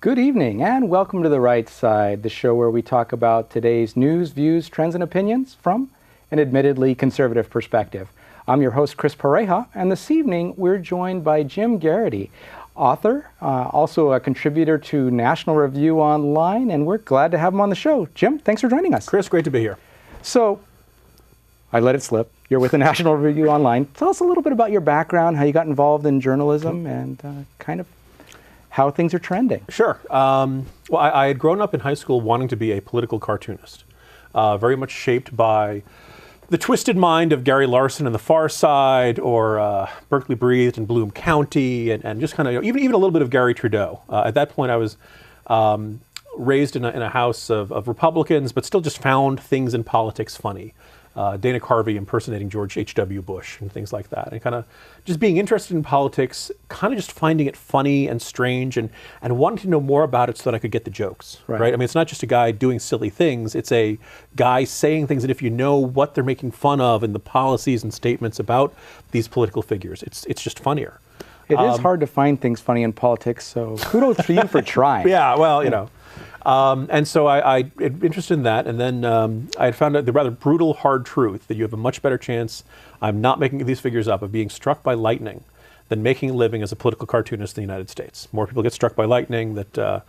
Good evening and welcome to The Right Side, the show where we talk about today's news, views, trends, and opinions from an admittedly conservative perspective. I'm your host, Chris Pareja, and this evening we're joined by Jim Garaghty, author, also a contributor to National Review Online, and we're glad to have him on the show. Jim, thanks for joining us. Chris, great to be here. So, I let it slip. You're with the National Review Online. Tell us a little bit about your background, how you got involved in journalism, and kind of how things are trending. Sure. Well, I had grown up in high school wanting to be a political cartoonist, very much shaped by the twisted mind of Gary Larson and The Far Side, or Berkeley Breathed and Bloom County, and just kind of even a little bit of Gary Trudeau. At that point, I was raised in a house of Republicans, but still just found things in politics funny. Dana Carvey impersonating George H.W. Bush and things like that. And kind of just being interested in politics, kind of just finding it funny and strange and wanting to know more about it so that I could get the jokes, right? I mean, it's not just a guy doing silly things, it's a guy saying things that if you know what they're making fun of and the policies and statements about these political figures, it's just funnier. It is hard to find things funny in politics, so kudos to you for trying. Yeah, well, you know. And so I interested in that, and then I had found out the rather brutal, hard truth that you have a much better chance, I'm not making these figures up, of being struck by lightning than making a living as a political cartoonist in the United States. More people get struck by lightning. That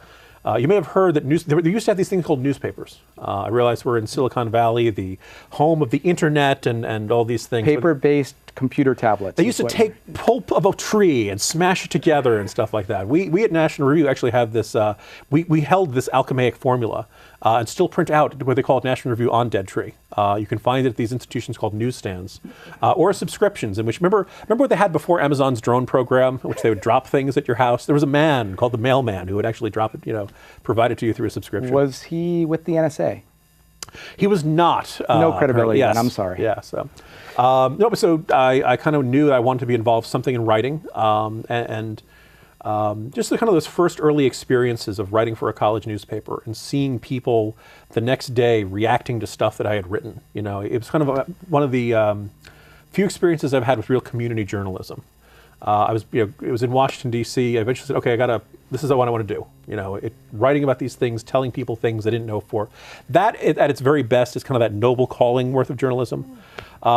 you may have heard that they used to have these things called newspapers. I realize we're in Silicon Valley, the home of the internet and all these things. Paper-based computer tablets. They used to take pulp of a tree and smash it together and stuff like that. We at National Review actually have this, we held this alchemaic formula and still print out what they call it National Review on Dead Tree. You can find it at these institutions called newsstands or subscriptions, in which, remember what they had before Amazon's drone program, in which they would drop things at your house? There was a man called the mailman who would actually drop it, provide it to you through a subscription. Was he with the NSA? He was not. No credibility, yes. then, I'm sorry. Yeah, so. No, but so I kind of knew that I wanted to be involved something in writing, and just the kind of those first early experiences of writing for a college newspaper and seeing people the next day reacting to stuff that I had written. It was kind of one of the few experiences I've had with real community journalism. It was in Washington, D.C. I eventually said, okay, this is what I want to do. Writing about these things, telling people things I didn't know before. That, at its very best, is kind of that noble calling worth of journalism,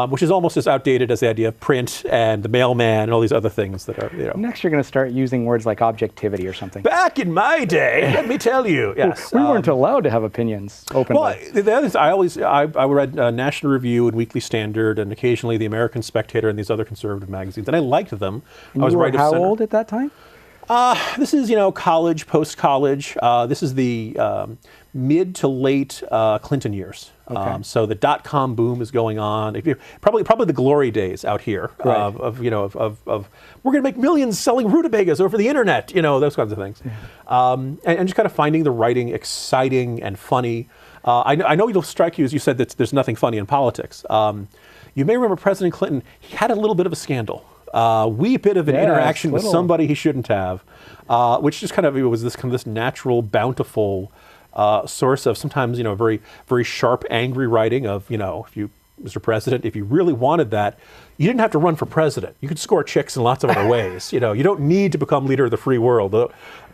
which is almost as outdated as the idea of print and the mailman and all these other things that are, Next, you're going to start using words like objectivity or something. Back in my day, let me tell you, yes. We weren't allowed to have opinions openly. Well, the other thing, I read National Review and Weekly Standard and occasionally the American Spectator and these other conservative magazines, and I liked them. And you were how old at that time? This is, college, post-college. This is the mid to late Clinton years. Okay. So the dot-com boom is going on. Probably the glory days out here of we're going to make millions selling rutabagas over the internet. Those kinds of things. Yeah. And just kind of finding the writing exciting and funny. I know it'll strike you as you said that there's nothing funny in politics. You may remember President Clinton. He had a little bit of a scandal. Wee bit of an interaction with somebody he shouldn't have, which just kind of was this natural, bountiful source of sometimes very very sharp, angry writing of if you, Mr. President, if you really wanted that, you didn't have to run for president. You could score chicks in lots of other ways. You don't need to become leader of the free world.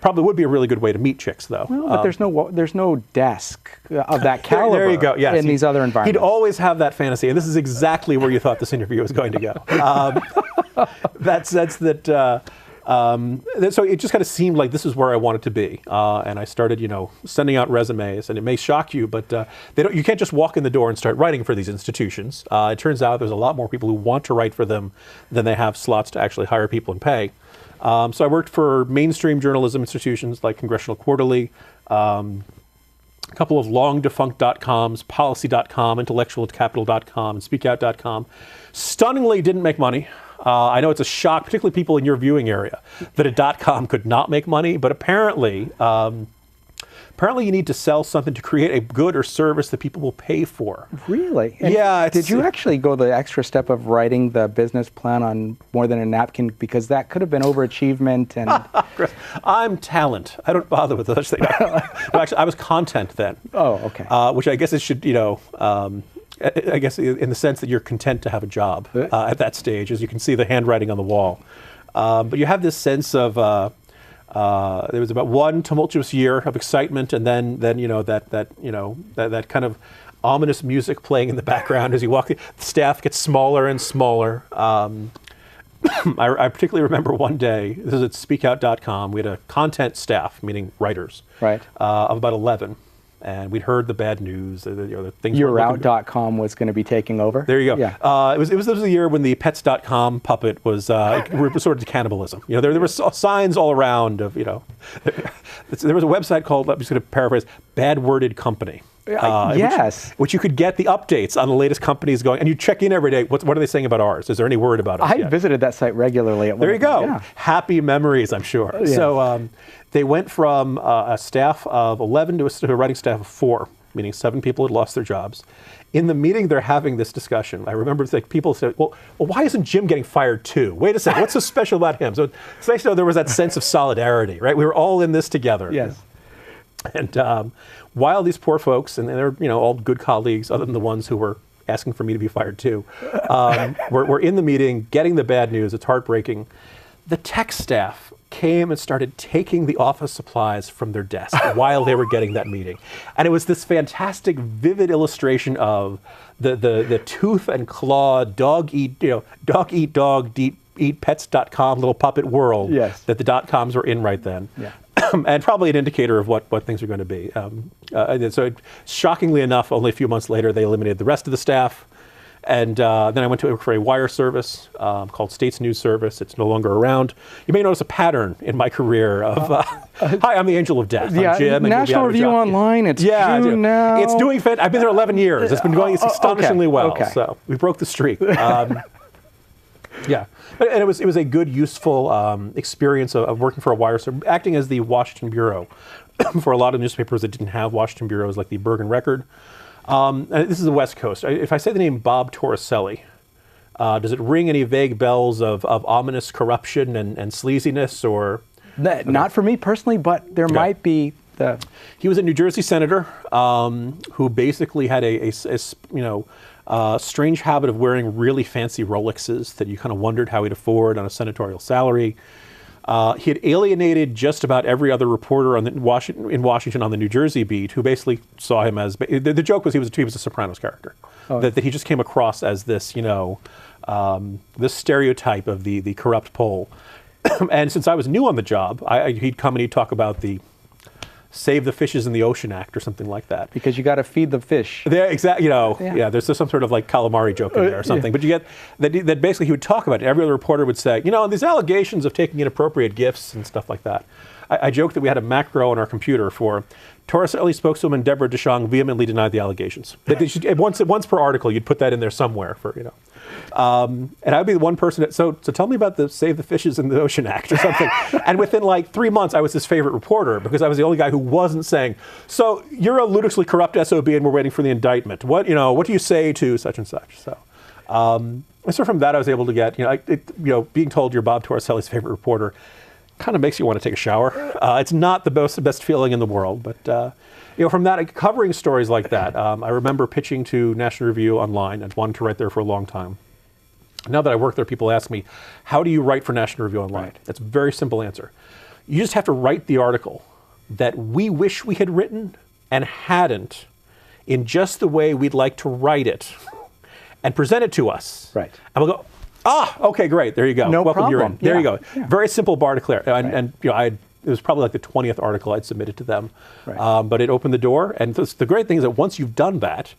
Probably would be a really good way to meet chicks, though. Well, but there's no desk of that caliber there you go. Yes, in these other environments. He'd always have that fantasy, and this is exactly where you thought this interview was going to go. That sense that, so it just kind of seemed like this is where I wanted to be. And I started, sending out resumes, and it may shock you, but you can't just walk in the door and start writing for these institutions. It turns out there's a lot more people who want to write for them than they have slots to actually hire people and pay. So I worked for mainstream journalism institutions like Congressional Quarterly, a couple of long defunct .coms, policy.com, intellectualcapital.com, and speakout.com. Stunningly didn't make money. I know it's a shock, particularly people in your viewing area, that a .com could not make money, but apparently you need to sell something to create a good or service that people will pay for. Really? And yeah. Did you actually go the extra step of writing the business plan on more than a napkin? Because that could have been overachievement and... I'm talent. I don't bother with such things. Actually, I was content then. Oh, okay. Which I guess it should, I guess in the sense that you're content to have a job at that stage, as you can see the handwriting on the wall. But you have this sense of There was about one tumultuous year of excitement, and then that kind of ominous music playing in the background as you walk. The staff gets smaller and smaller. I particularly remember one day, this is at speakout.com, we had a content staff, meaning writers, right, of about 11. And we'd heard the bad news. The things YourOut.com was going to be taking over. There you go. Yeah. It was a year when the Pets.com puppet was resorted to cannibalism. There were signs all around of there was a website called, I'm just going to paraphrase, Bad Worded Company. Yes. Which you could get the updates on the latest companies going, and you check in every day. What are they saying about ours? Is there any word about us? I visited that site regularly. There you go. Yeah. Happy memories, I'm sure. Yes. So they went from a staff of 11 to a writing staff of 4, meaning 7 people had lost their jobs. In the meeting, they're having this discussion. I remember people said, well, why isn't Jim getting fired too? Wait a second, what's so special about him? So it's nice to know there was that sense of solidarity, right? We were all in this together. Yes. And while these poor folks, and they're all good colleagues, other than the ones who were asking for me to be fired too, we're in the meeting, getting the bad news. It's heartbreaking. The tech staff came and started taking the office supplies from their desk while they were getting that meeting, and it was this fantastic, vivid illustration of the tooth and claw, dog eat dog, eat pets.com little puppet world that the .coms were in right then. Yeah. And probably an indicator of what things are going to be. So shockingly enough, only a few months later, they eliminated the rest of the staff. And then I went to work for a wire service called States News Service. It's no longer around. You may notice a pattern in my career of, hi, I'm the angel of death. Yeah, I'm Jim. National Review Online, it's June now. It's doing fantastic. I've been there 11 years. It's been going astonishingly well. Okay. So we broke the streak. Yeah, and it was a good, useful experience of working for a wire service, acting as the Washington bureau for a lot of newspapers that didn't have Washington bureaus, like the Bergen Record. This is the West Coast. If I say the name Bob Torricelli, does it ring any vague bells of ominous corruption and sleaziness, or? Not for me personally, but there might be the. He was a New Jersey senator who basically had a strange habit of wearing really fancy Rolexes that you kind of wondered how he'd afford on a senatorial salary. He had alienated just about every other reporter in Washington on the New Jersey beat, who basically saw him as the joke was he was a Sopranos character, that he just came across as this this stereotype of the corrupt Pole. And since I was new on the job, he'd come and he'd talk about the Save the Fishes in the Ocean Act or something like that. Because you got to feed the fish. Exactly. There's some sort of like calamari joke in there or something. But you get that basically he would talk about it. Every other reporter would say, these allegations of taking inappropriate gifts and stuff like that. I joked that we had a macro on our computer for Torricelli spokeswoman Deborah DeShong vehemently denied the allegations. Once per article, you'd put that in there somewhere for. And I'd be the one person so tell me about the Save the Fishes in the Ocean Act or something. And within like 3 months, I was his favorite reporter because I was the only guy who wasn't saying, so you're a ludicrously corrupt SOB and we're waiting for the indictment. What do you say to such and such? So, so from that, I was able to get, being told you're Bob Torricelli's favorite reporter kind of makes you want to take a shower. It's not the best feeling in the world, but from that, covering stories like that, I remember pitching to National Review Online and wanted to write there for a long time. Now that I work there, people ask me, how do you write for National Review Online? Right. That's a very simple answer. You just have to write the article that we wish we had written and hadn't in just the way we'd like to write it and present it to us. Right. And we'll go, okay, great, there you go. No Welcome, problem. you're in. There you go. Yeah. Very simple bar to clear. Right. And it was probably like the 20th article I'd submitted to them. Right. But it opened the door. And the great thing is that once you've done that,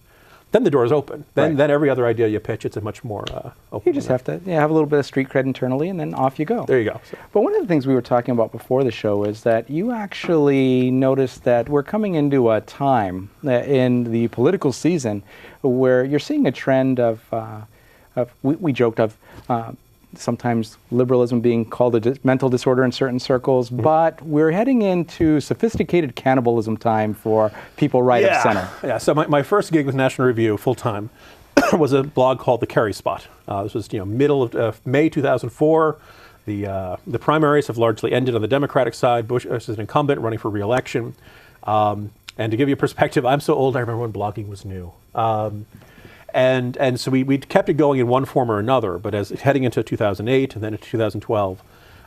then the door is open. Then every other idea you pitch, it's a much more open. You just have to have a little bit of street cred internally, and then off you go. There you go. So. But one of the things we were talking about before the show is that you actually noticed that we're coming into a time in the political season where you're seeing a trend of we joked of sometimes liberalism being called a mental disorder in certain circles, but we're heading into sophisticated cannibalism time for people right of center. Yeah, so my first gig with National Review full-time was a blog called The Kerry Spot. This was middle of May 2004. The primaries have largely ended on the Democratic side. Bush is an incumbent running for re-election. And to give you a perspective, I'm so old I remember when blogging was new. And so we kept it going in one form or another, but as heading into 2008 and then into 2012,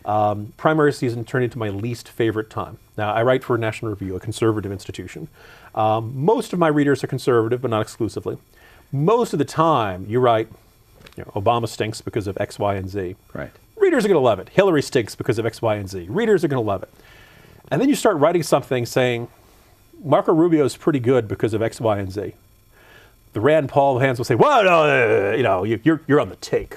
Primary season turned into my least favorite time. Now, I write for National Review, a conservative institution. Most of my readers are conservative, but not exclusively. Most of the time, you write, Obama stinks because of X, Y, and Z. Right. Readers are going to love it. Hillary stinks because of X, Y, and Z. Readers are going to love it. And then you start writing something saying, Marco Rubio is pretty good because of X, Y, and Z. The Rand Paul hands will say, well, no, you're on the take.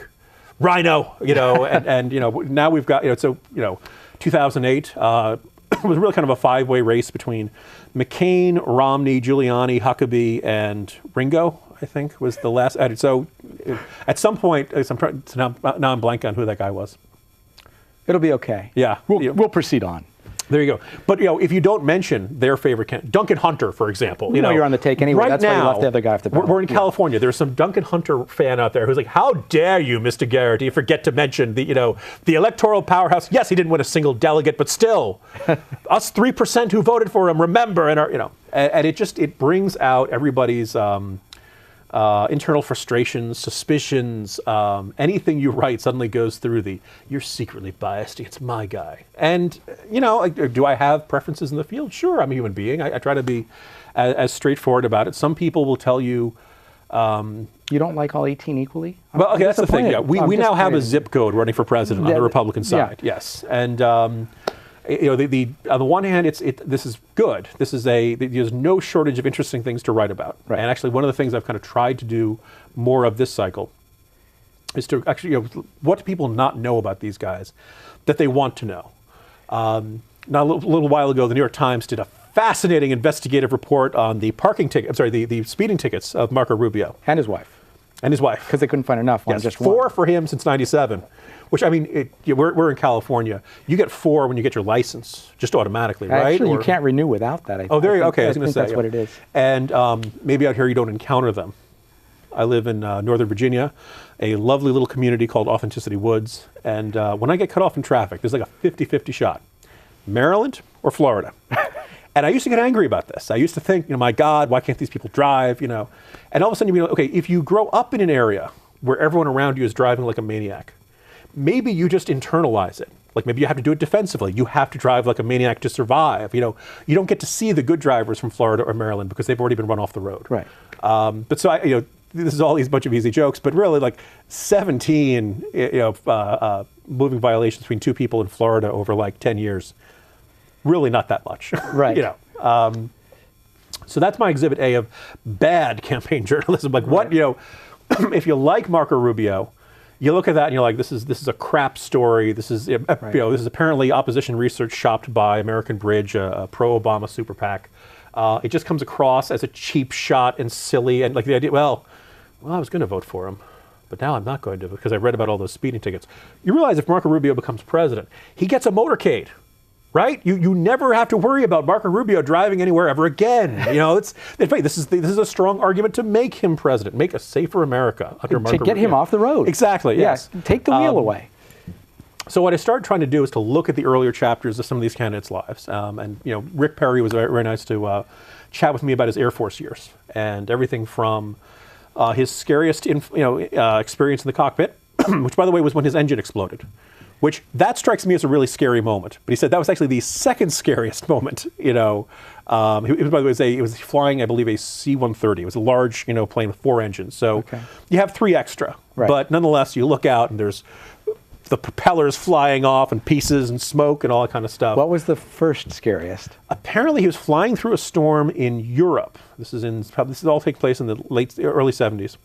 Rhino, and now we've got, 2008 was really kind of a five-way race between McCain, Romney, Giuliani, Huckabee, and Ringo, I think, was the last. So at some point, now I'm blank on who that guy was. It'll be okay. Yeah. We'll proceed on. There you go. But if you don't mention their favorite candidate, Duncan Hunter, for example, you're on the take anyway. Right That's now, why you left the other guy off the ballot. We're in California. There's some Duncan Hunter fan out there who's like, "How dare you, Mr. Garaghty, forget to mention the electoral powerhouse? Yes, he didn't win a single delegate, but still, us 3% who voted for him remember." And it brings out everybody's internal frustrations, suspicions. Anything you write suddenly goes through you're secretly biased against my guy. And, do I have preferences in the field? Sure, I'm a human being. I try to be as straightforward about it. Some people will tell you... you don't like all 18 equally? Well, okay, that's the thing. Yeah. We now have a zip code running for president on the Republican side. Yeah. Yes. And... on the one hand, this is good. There's no shortage of interesting things to write about. Right. And actually, one of the things I've kind of tried to do more of this cycle is to actually, what do people not know about these guys that they want to know? Now, a little while ago, the New York Times did a fascinating investigative report on the the speeding tickets of Marco Rubio. And his wife. Because they couldn't find enough on just one. 4 for him since '97. Which, I mean, we're in California. You get 4 when you get your license, just automatically, right? Actually, you can't renew without that. Okay, I was going to say. That's what it is. And maybe out here you don't encounter them. I live in Northern Virginia, a lovely little community called Authenticity Woods. And when I get cut off in traffic, there's like a 50-50 shot. Maryland or Florida. And I used to get angry about this. I used to think, my God, why can't these people drive, And all of a sudden you'd be like, okay, if you grow up in an area where everyone around you is driving like a maniac, maybe you just internalize it. Like maybe you have to do it defensively. You have to drive like a maniac to survive. You don't get to see the good drivers from Florida or Maryland because they've already been run off the road. Right. But so this is all these bunch of easy jokes, but really like 17, moving violations between 2 people in Florida over like 10 years. Really not that much. Right. So that's my exhibit A of bad campaign journalism. Like what, if you like Marco Rubio, you look at that and you're like, this is a crap story. This is this is apparently opposition research shopped by American Bridge, a pro-Obama super PAC. It just comes across as a cheap shot and silly and like the idea. Well, I was going to vote for him, but now I'm not going to because I read about all those speeding tickets. You realize if Marco Rubio becomes president, he gets a motorcade. Right? You never have to worry about Marco Rubio driving anywhere ever again. In fact, this is a strong argument to make him president, make a safer America under Marco Rubio. To get him off the road. Exactly, yes. Yeah, take the wheel away. So what I started trying to do is to look at the earlier chapters of some of these candidates' lives. And Rick Perry was very, very nice to chat with me about his Air Force years and everything from his scariest experience in the cockpit, which, by the way, was when his engine exploded. Which that strikes me as a really scary moment. But he said that was actually the second scariest moment. By the way, it was flying, I believe, a C-130. It was a large, plane with 4 engines. So you have 3 extra. Right. But nonetheless, you look out and there's the propellers flying off and pieces and smoke and all that kind of stuff. What was the first scariest? Apparently, he was flying through a storm in Europe. This is all taking place in the early 70s.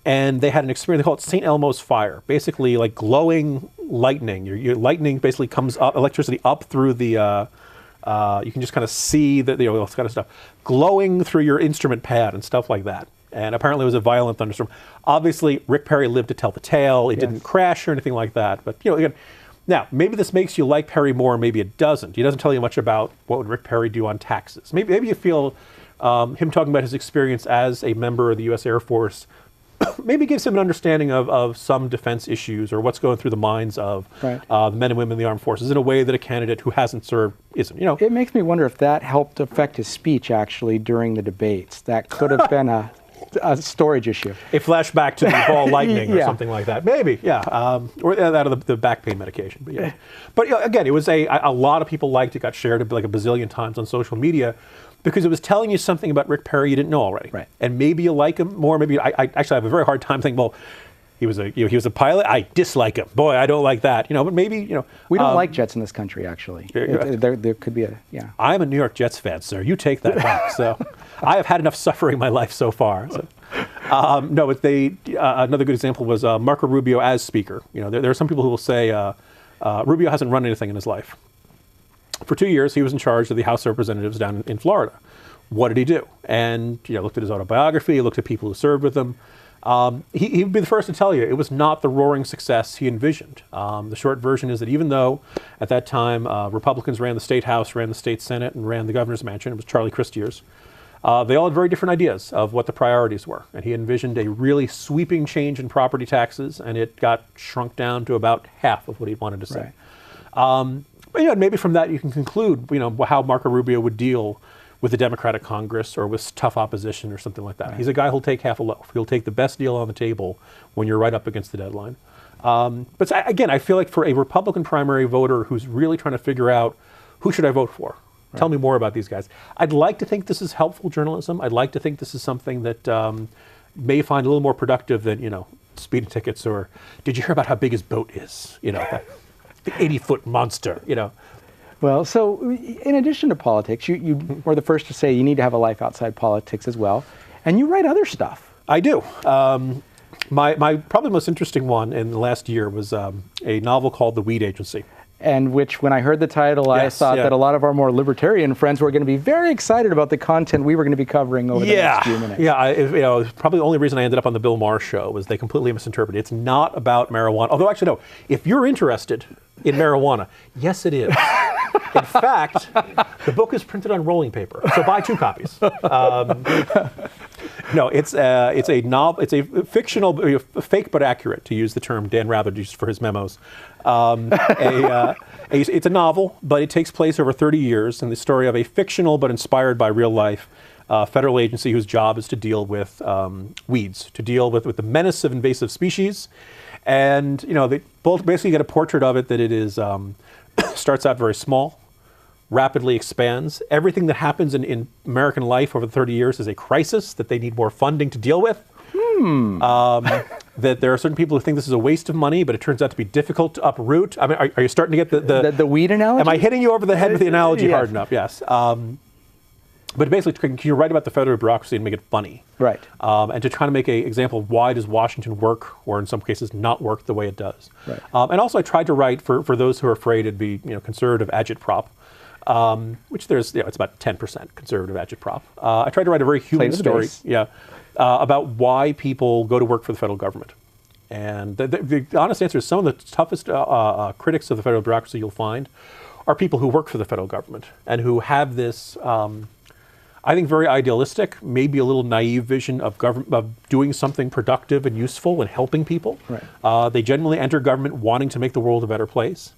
And they had an experience, they call it St. Elmo's fire, basically like glowing lightning. Your lightning basically comes up, electricity up through the, you can just kind of see all this kind of stuff, glowing through your instrument pad and stuff like that. And apparently it was a violent thunderstorm. Obviously, Rick Perry lived to tell the tale. It didn't crash or anything like that. But, again, now, maybe this makes you like Perry more, maybe it doesn't. He doesn't tell you much about what would Rick Perry do on taxes. Maybe you feel him talking about his experience as a member of the U.S. Air Force maybe gives him an understanding of some defense issues or what's going through the minds of the men and women in the armed forces in a way that a candidate who hasn't served isn't. It makes me wonder if that helped affect his speech actually during the debates. That could have been a a storage issue. A flashback to the ball lightning or Yeah. something like that. Maybe, yeah. Or that of the back pain medication. But, yeah. But again, it was a lot of people liked it, got shared like a bazillion times on social media because it was telling you something about Rick Perry you didn't know already. Right. And maybe you like him more. Maybe I actually have a very hard time thinking, well, he was a pilot. I dislike him. Boy, I don't like that. But maybe, We don't like Jets in this country, actually. There could be I'm a New York Jets fan, sir. You take that back. So I have had enough suffering in my life so far. So. No, but another good example was Marco Rubio as Speaker. There are some people who will say Rubio hasn't run anything in his life. For 2 years, he was in charge of the House of Representatives down in Florida. What did he do? And looked at his autobiography, looked at people who served with him. He would be the first to tell you it was not the roaring success he envisioned. The short version is that even though at that time Republicans ran the state house, ran the state senate, and ran the governor's mansion, it was Charlie Crist years, they all had very different ideas of what the priorities were. And he envisioned a really sweeping change in property taxes, and it got shrunk down to about half of what he wanted to see. Right. But maybe from that you can conclude how Marco Rubio would deal with the Democratic Congress or with tough opposition or something like that. Right. He's a guy who'll take half a loaf. He'll take the best deal on the table when you're right up against the deadline. But again, I feel like for a Republican primary voter who's really trying to figure out who should I vote for, right. Tell me more about these guys. I'd like to think this is helpful journalism. I'd like to think this is something that may find a little more productive than speeding tickets or did you hear about how big his boat is? The 80-foot monster. Well, so in addition to politics, you were the first to say you need to have a life outside politics as well, and you write other stuff. I do. My probably most interesting one in the last year was a novel called The Weed Agency. And which, when I heard the title, I thought that a lot of our more libertarian friends were going to be very excited about the content we were going to be covering over the next few minutes. Yeah, probably the only reason I ended up on the Bill Maher show was they completely misinterpreted. It's not about marijuana. Although, actually, no. If you're interested in marijuana, yes, it is. In fact, the book is printed on rolling paper, so buy 2 copies. No, it's a novel. It's a fictional, fake but accurate, to use the term Dan Rather used for his memos. It's a novel, but it takes place over 30 years, and the story of a fictional but inspired by real life federal agency whose job is to deal with weeds, to deal with the menace of invasive species, and they both basically get a portrait of it that it is starts out very small, rapidly expands. Everything that happens in American life over 30 years is a crisis that they need more funding to deal with. That there are certain people who think this is a waste of money, but it turns out to be difficult to uproot. I mean, are you starting to get the weed analogy? Am I hitting you over the head with the analogy hard enough? Yes. But basically, can you write about the federal bureaucracy and make it funny? Right. And to try to make an example of why does Washington work, or in some cases not work the way it does. Right. And also I tried to write for those who are afraid it'd be conservative agitprop. Which there's, it's about 10% conservative agitprop. I tried to write a very human story, about why people go to work for the federal government. And the honest answer is some of the toughest critics of the federal bureaucracy you'll find are people who work for the federal government and who have this, I think, very idealistic, maybe a little naive vision of doing something productive and useful and helping people. Right. They generally enter government wanting to make the world a better place.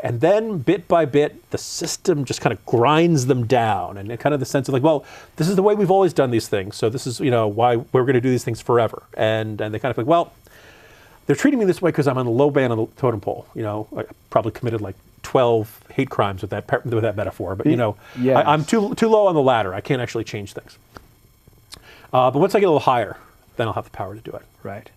And then, bit by bit, the system just kind of grinds them down, and kind of the sense of like, well, this is the way we've always done these things, so this is why we're going to do these things forever. And they kind of like, well, they're treating me this way because I'm on the low band on the totem pole. I probably committed like 12 hate crimes with that metaphor, but I'm too low on the ladder. I can't actually change things. But once I get a little higher, then I'll have the power to do it. Right.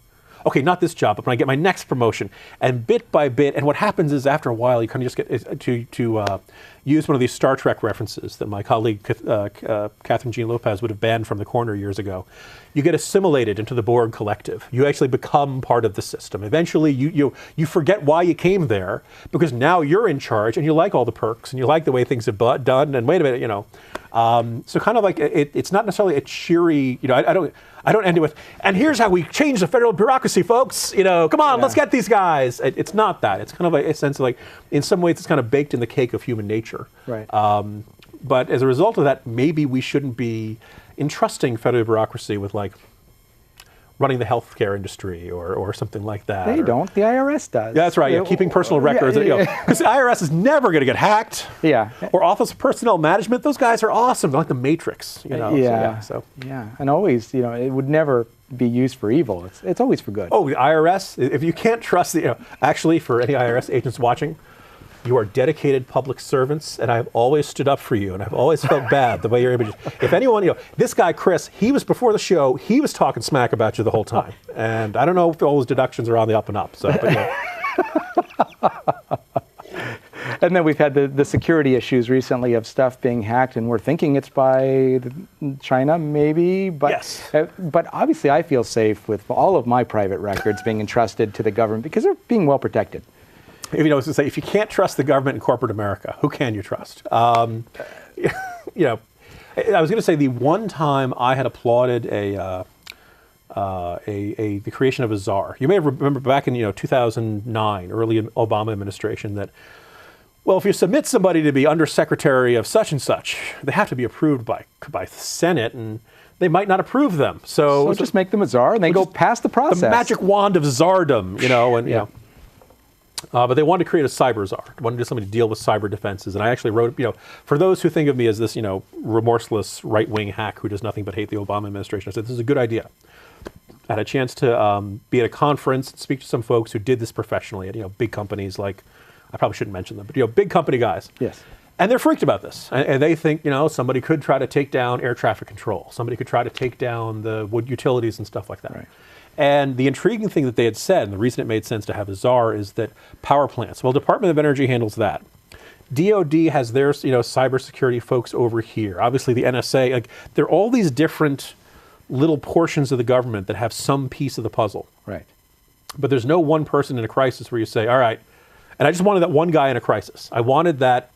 Okay, not this job, but when I get my next promotion, and bit by bit, and what happens is after a while, you kind of just get to use one of these Star Trek references that my colleague Catherine Jean Lopez would have banned from the corner years ago. You get assimilated into the Borg collective. You actually become part of the system. Eventually, you forget why you came there, because now you're in charge, and you like all the perks, and you like the way things have done, and wait a minute, so kind of like it's not necessarily a cheery, I don't end it with, and here's how we change the federal bureaucracy, folks. Come on, let's get these guys. It's not that. It's kind of a sense of like, in some ways, it's kind of baked in the cake of human nature. Right. But as a result of that, maybe we shouldn't be entrusting federal bureaucracy with like running the healthcare industry or something like that. They don't. The IRS does. Yeah, that's right. Yeah, keeping personal records. Because the IRS is never going to get hacked. Yeah. Or Office of Personnel Management. Those guys are awesome. They're like the Matrix. Yeah. And always, it would never be used for evil. It's always for good. Oh, the IRS. If you can't trust actually, for any IRS agents watching, you are dedicated public servants, and I've always stood up for you, and I've always felt bad the way you're able to. If anyone, this guy Chris, he was before the show, he was talking smack about you the whole time, and I don't know if all those deductions are on the up and up. So, And then we've had the security issues recently of stuff being hacked, and we're thinking it's by China, maybe. But, yes. But obviously, I feel safe with all of my private records being entrusted to the government because they're being well protected. If you can't trust the government in corporate America, who can you trust? I was going to say the one time I had applauded the creation of a czar. You may have remember back in 2009, early Obama administration, that if you submit somebody to be undersecretary of such and such, they have to be approved by the Senate, and they might not approve them. So just make them a czar, and they go past the process. The magic wand of czardom, but they wanted to create a cyber czar. They wanted to do something to deal with cyber defenses. And I actually wrote, for those who think of me as this, remorseless right-wing hack who does nothing but hate the Obama administration, I said, this is a good idea. I had a chance to be at a conference and speak to some folks who did this professionally at, big companies like, I probably shouldn't mention them, but, big company guys. Yes. And they're freaked about this. And they think, somebody could try to take down air traffic control. Somebody could try to take down the wood utilities and stuff like that. Right. And the intriguing thing that they had said, and the reason it made sense to have a czar, is that power plants. Well, Department of Energy handles that. DOD has their, cybersecurity folks over here. Obviously, the NSA. There are all these different little portions of the government that have some piece of the puzzle. Right. But there's no one person in a crisis where you say, all right. And I just wanted that one guy in a crisis. I wanted that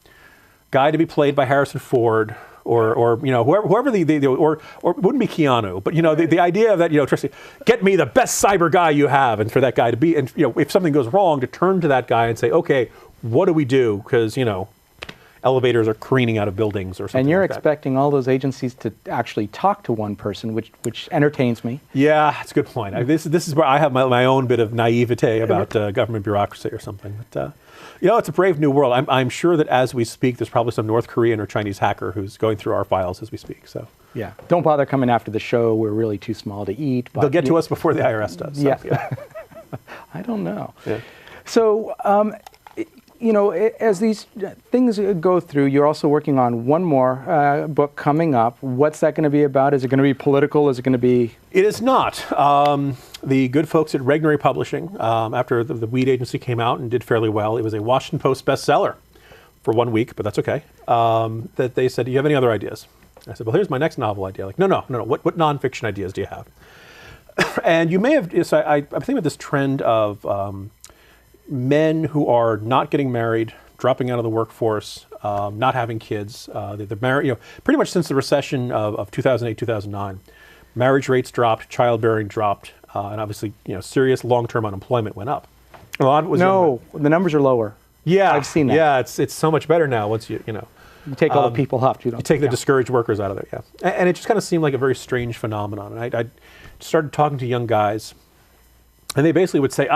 guy to be played by Harrison Ford. Or whoever or it wouldn't be Keanu, but the idea of that Tracy, get me the best cyber guy you have, and for that guy to be, and if something goes wrong, to turn to that guy and say, okay, what do we do? Because elevators are careening out of buildings or something. And you're like expecting all those agencies to actually talk to one person, which entertains me. Yeah, that's a good point. This is where I have my own bit of naivete about government bureaucracy or something. But, it's a brave new world. I'm sure that as we speak, there's probably some North Korean or Chinese hacker who's going through our files as we speak. So yeah, don't bother coming after the show. We're really too small to eat. But they'll get to us before the IRS does. So, yeah. I don't know. Yeah. So, as these things go through, you're also working on one more book coming up. What's that going to be about? Is it going to be political? Is it going to be? It is not. The good folks at Regnery Publishing, after the Weed Agency came out and did fairly well, it was a Washington Post bestseller for 1 week, but that's okay, that they said, do you have any other ideas? I said, well, here's my next novel idea. Like, no. What nonfiction ideas do you have? And you may have, I'm thinking of this trend of men who are not getting married, dropping out of the workforce, not having kids. They're married, pretty much since the recession of 2008, 2009. Marriage rates dropped, childbearing dropped, and obviously, serious long-term unemployment went up. A lot of it was the numbers are lower. Yeah, I've seen that. Yeah, it's so much better now once you You take all the people off. You take the discouraged workers out of there, yeah. And it just kind of seemed like a very strange phenomenon. And I started talking to young guys, and they basically would say,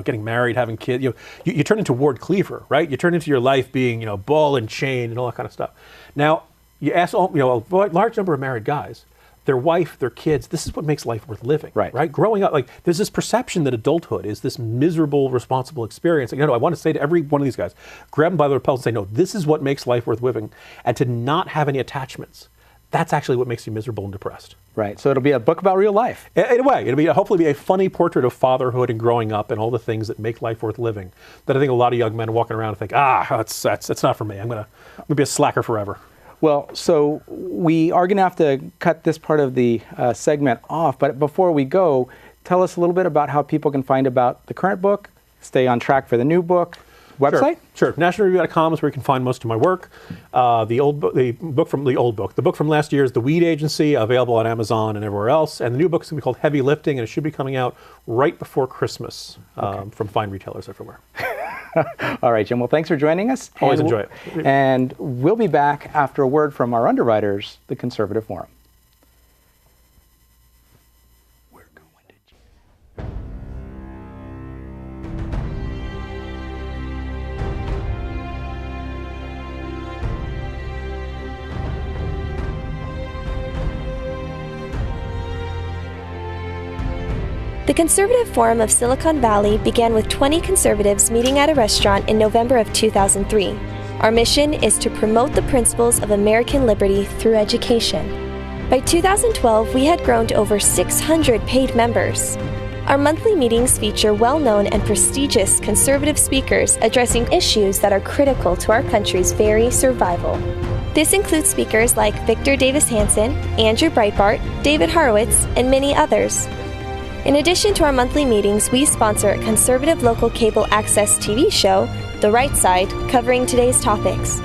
getting married, having kids, you turn into Ward Cleaver, right? You turn into your life being, ball and chain and all that kind of stuff. Now, you ask a large number of married guys, their wife, their kids, this is what makes life worth living, right? Growing up, there's this perception that adulthood is this miserable, responsible experience. I want to say to every one of these guys, grab them by the lapels and say, no, this is what makes life worth living. And to not have any attachments, that's actually what makes you miserable and depressed. Right, so it'll be a book about real life. In a way, it'll hopefully be a funny portrait of fatherhood and growing up and all the things that make life worth living. That I think a lot of young men walking around and think, that's not for me. I'm gonna be a slacker forever. Well, so we are going to have to cut this part of the segment off, but before we go, tell us a little bit about how people can find about the current book, stay on track for the new book, website? Sure. NationalReview.com is where you can find most of my work. The book from last year is The Weed Agency, available on Amazon and everywhere else, and the new book is going to be called Heavy Lifting, and it should be coming out right before Christmas from fine retailers everywhere. All right, Jim. Well, thanks for joining us. Always enjoy it. And we'll be back after a word from our underwriters, the Conservative Forum. We're going to The Conservative Forum of Silicon Valley began with 20 conservatives meeting at a restaurant in November of 2003. Our mission is to promote the principles of American liberty through education. By 2012, we had grown to over 600 paid members. Our monthly meetings feature well-known and prestigious conservative speakers addressing issues that are critical to our country's very survival. This includes speakers like Victor Davis Hanson, Andrew Breitbart, David Horowitz, and many others. In addition to our monthly meetings, we sponsor a conservative local cable access TV show, The Right Side, covering today's topics.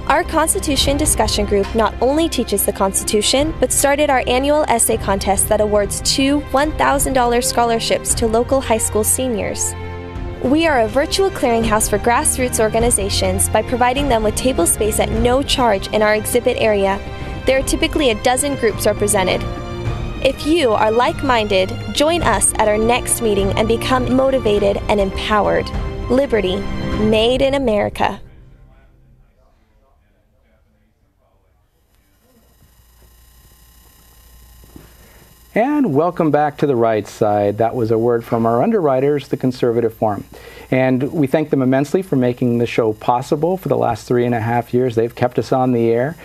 Our Constitution discussion group not only teaches the Constitution, but started our annual essay contest that awards 2 $1,000 scholarships to local high school seniors. We are a virtual clearinghouse for grassroots organizations by providing them with table space at no charge in our exhibit area. There are typically a dozen groups represented. If you are like-minded, join us at our next meeting and become motivated and empowered. Liberty, made in America. And welcome back to The Right Side. That was a word from our underwriters, the Conservative Forum. And we thank them immensely for making the show possible for the last 3.5 years. They've kept us on the air.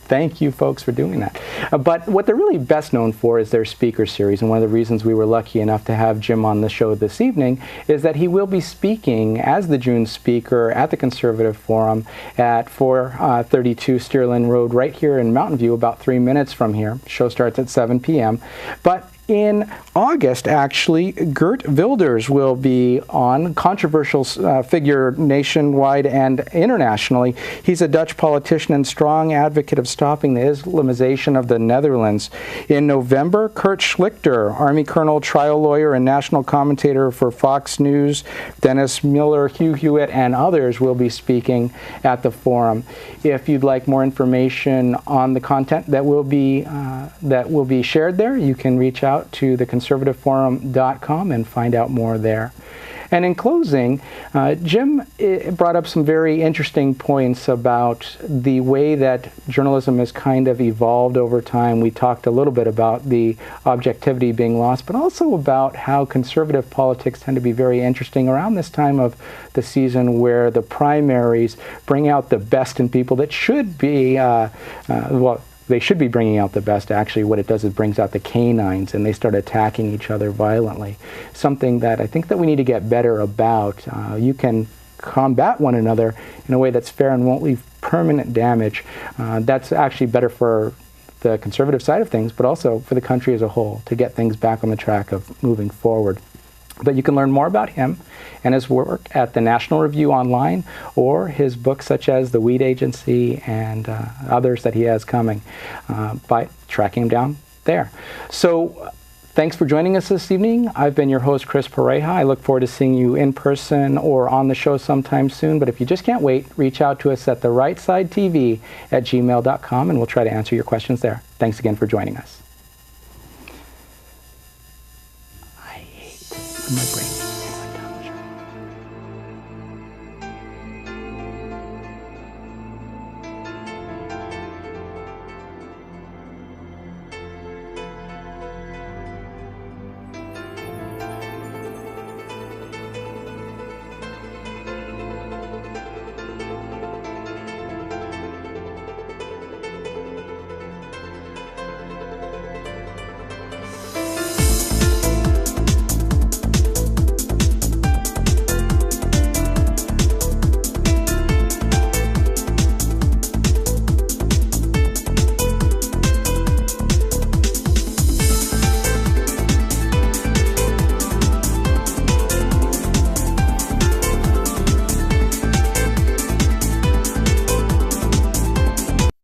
Thank you, folks, for doing that. But what they're really best known for is their speaker series. And one of the reasons we were lucky enough to have Jim on the show this evening is that he will be speaking as the June speaker at the Conservative Forum at 432 Stearland Road right here in Mountain View, about 3 minutes from here. The show starts at 7 p.m. But in August, actually, Geert Wilders will be on, controversial figure nationwide and internationally. He's a Dutch politician and strong advocate of stopping the Islamization of the Netherlands. In November, Kurt Schlichter, Army Colonel, trial lawyer, and national commentator for Fox News, Dennis Miller, Hugh Hewitt, and others will be speaking at the forum. If you'd like more information on the content that will be shared there, you can reach out to theconservativeforum.com and find out more there. And in closing, Jim brought up some very interesting points about the way that journalism has kind of evolved over time. We talked a little bit about the objectivity being lost, but also about how conservative politics tend to be very interesting around this time of the season, where the primaries bring out the best in people that should be, they should be bringing out the best. Actually, what it does is brings out the canines, and they start attacking each other violently. Something that I think that we need to get better about. You can combat one another in a way that's fair and won't leave permanent damage. That's actually better for the conservative side of things, but also for the country as a whole, to get things back on the track of moving forward. But you can learn more about him and his work at the National Review online, or his books such as The Weed Agency and others that he has coming by tracking him down there. So thanks for joining us this evening. I've been your host, Chris Pareja. I look forward to seeing you in person or on the show sometime soon. But if you just can't wait, reach out to us at therightsidetv@gmail.com, and we'll try to answer your questions there. Thanks again for joining us. I hate my brain.